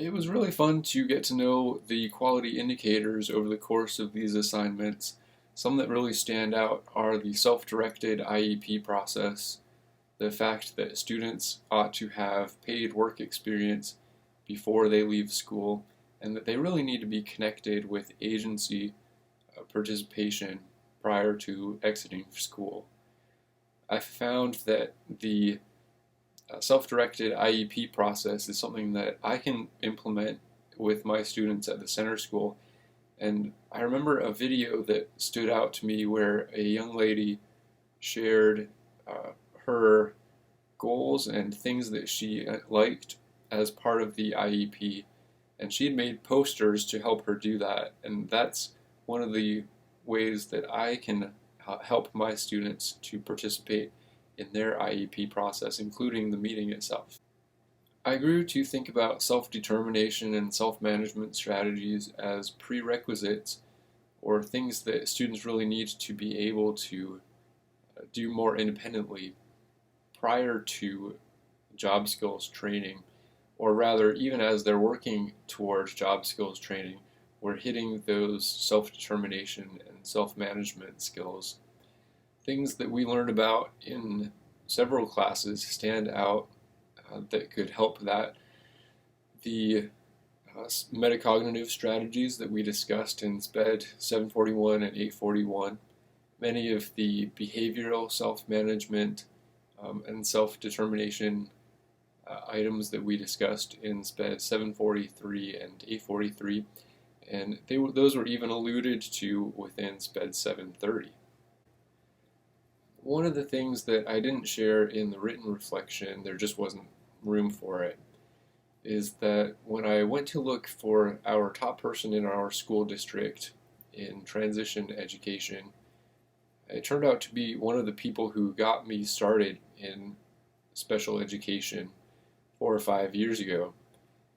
It was really fun to get to know the quality indicators over the course of these assignments. Some that really stand out are the self-directed IEP process, the fact that students ought to have paid work experience before they leave school, and that they really need to be connected with agency participation prior to exiting school. I found that the self-directed IEP process is something that I can implement with my students at the center school. And I remember a video that stood out to me where a young lady shared her goals and things that she liked as part of the IEP. And she had made posters to help her do that. And that's one of the ways that I can help my students to participate in their IEP process, including the meeting itself. I grew to think about self-determination and self-management strategies as prerequisites or things that students really need to be able to do more independently prior to job skills training, or rather, even as they're working towards job skills training, we're hitting those self-determination and self-management skills. Things that we learned about in several classes stand out that could help that. The metacognitive strategies that we discussed in SPED 741 and 841, many of the behavioral self-management and self-determination items that we discussed in SPED 743 and 843, and those were even alluded to within SPED 730. One of the things that I didn't share in the written reflection, there just wasn't room for it, is that when I went to look for our top person in our school district in transition education, it turned out to be one of the people who got me started in special education 4 or 5 years ago.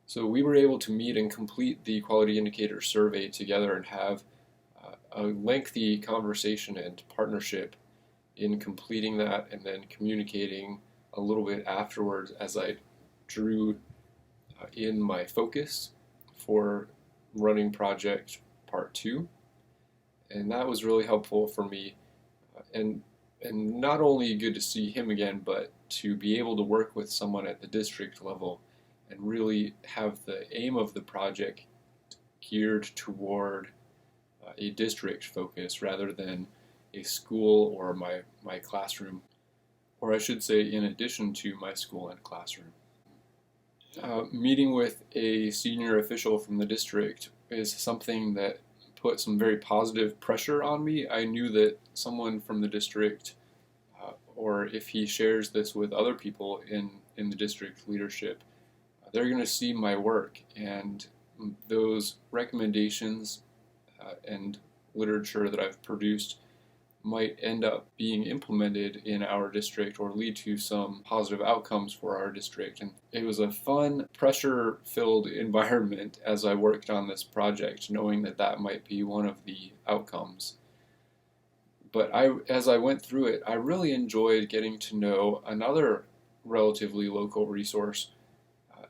So we were able to meet and complete the quality indicator survey together and have a lengthy conversation and partnership in completing that, and then communicating a little bit afterwards as I drew in my focus for running project part 2. And that was really helpful for me, and not only good to see him again, but to be able to work with someone at the district level and really have the aim of the project geared toward a district focus rather than a school or my classroom, or I should say in addition to my school and classroom. Meeting with a senior official from the district is something that put some very positive pressure on me. I knew that someone from the district, or if he shares this with other people in the district leadership, they're going to see my work, and those recommendations and literature that I've produced might end up being implemented in our district or lead to some positive outcomes for our district. And it was a fun, pressure-filled environment as I worked on this project, knowing that that might be one of the outcomes. But as I went through it, I really enjoyed getting to know another relatively local resource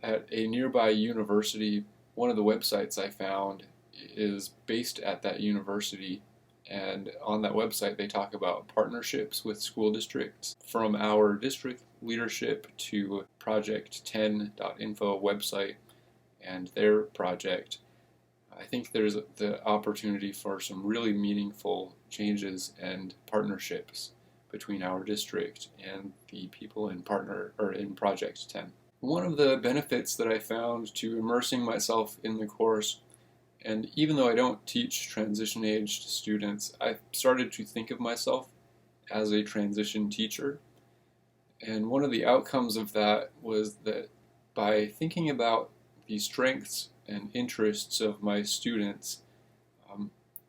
at a nearby university. One of the websites I found is based at that university, and on that website they talk about partnerships with school districts, from our district leadership to project10.info website and their project. I think there's the opportunity for some really meaningful changes and partnerships between our district and the people in Project 10. One of the benefits that I found to immersing myself in the course, and even though I don't teach transition-aged students, I started to think of myself as a transition teacher. And one of the outcomes of that was that by thinking about the strengths and interests of my students,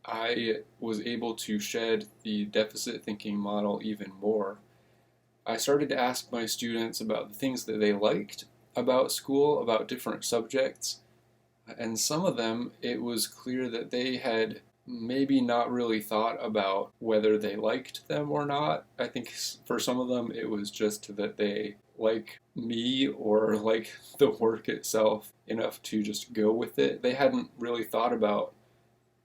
I was able to shed the deficit thinking model even more. I started to ask my students about the things that they liked about school, about different subjects, and some of them, it was clear that they had maybe not really thought about whether they liked them or not. I think for some of them it was just that they like me or like the work itself enough to just go with it. They hadn't really thought about,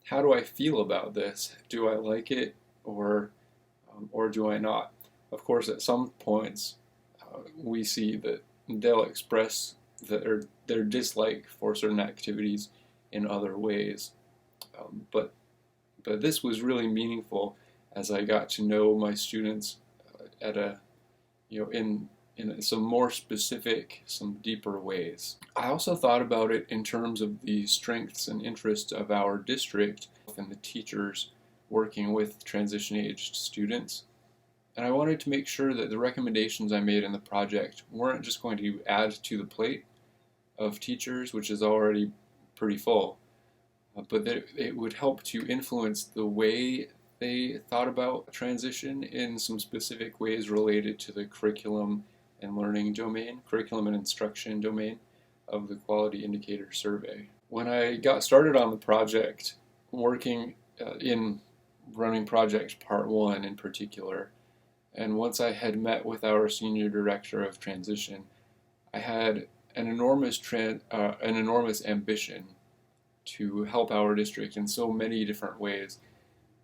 how do I feel about this? Do I like it, or do I not? Of course, at some points, we see that they'll express their dislike for certain activities in other ways. But this was really meaningful as I got to know my students at a in some more specific, some deeper ways. I also thought about it in terms of the strengths and interests of our district and the teachers working with transition-aged students. And I wanted to make sure that the recommendations I made in the project weren't just going to add to the plate of teachers, which is already pretty full, but that it would help to influence the way they thought about transition in some specific ways related to the curriculum and learning domain, curriculum and instruction domain of the Quality Indicator Survey. When I got started on the project, working in running project part 1 in particular, and once I had met with our senior director of transition, I had an enormous ambition to help our district in so many different ways.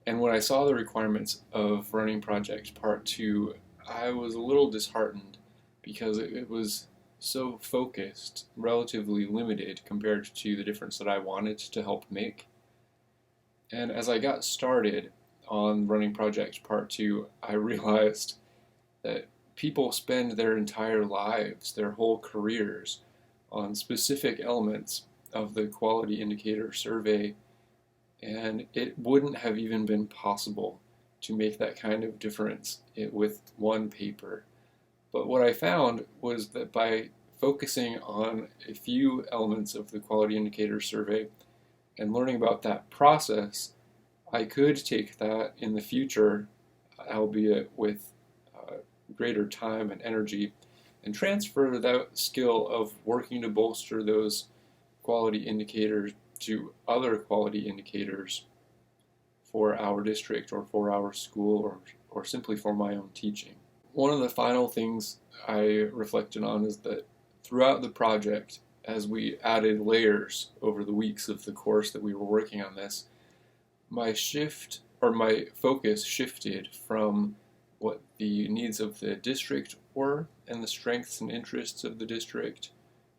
And when I saw the requirements of running project part 2, I was a little disheartened because it was so focused, relatively limited compared to the difference that I wanted to help make. And as I got started on running project part 2, I realized that people spend their entire lives, their whole careers, on specific elements of the Quality Indicator Survey, and it wouldn't have even been possible to make that kind of difference with one paper. But what I found was that by focusing on a few elements of the Quality Indicator Survey and learning about that process, I could take that in the future, albeit with greater time and energy, and transfer that skill of working to bolster those quality indicators to other quality indicators for our district or for our school or simply for my own teaching. One of the final things I reflected on is that throughout the project, as we added layers over the weeks of the course that we were working on this, my focus shifted from what the needs of the district were and the strengths and interests of the district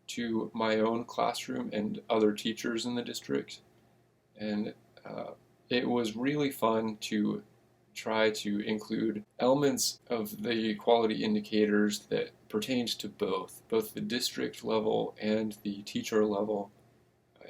to my own classroom and other teachers in the district. And it was really fun to try to include elements of the quality indicators that pertained to both the district level and the teacher level.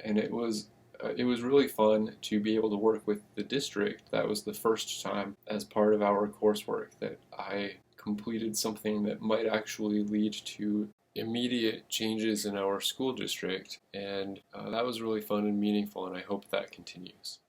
And it was really fun to be able to work with the district. That was the first time as part of our coursework that I completed something that might actually lead to immediate changes in our school district, and that was really fun and meaningful, and I hope that continues.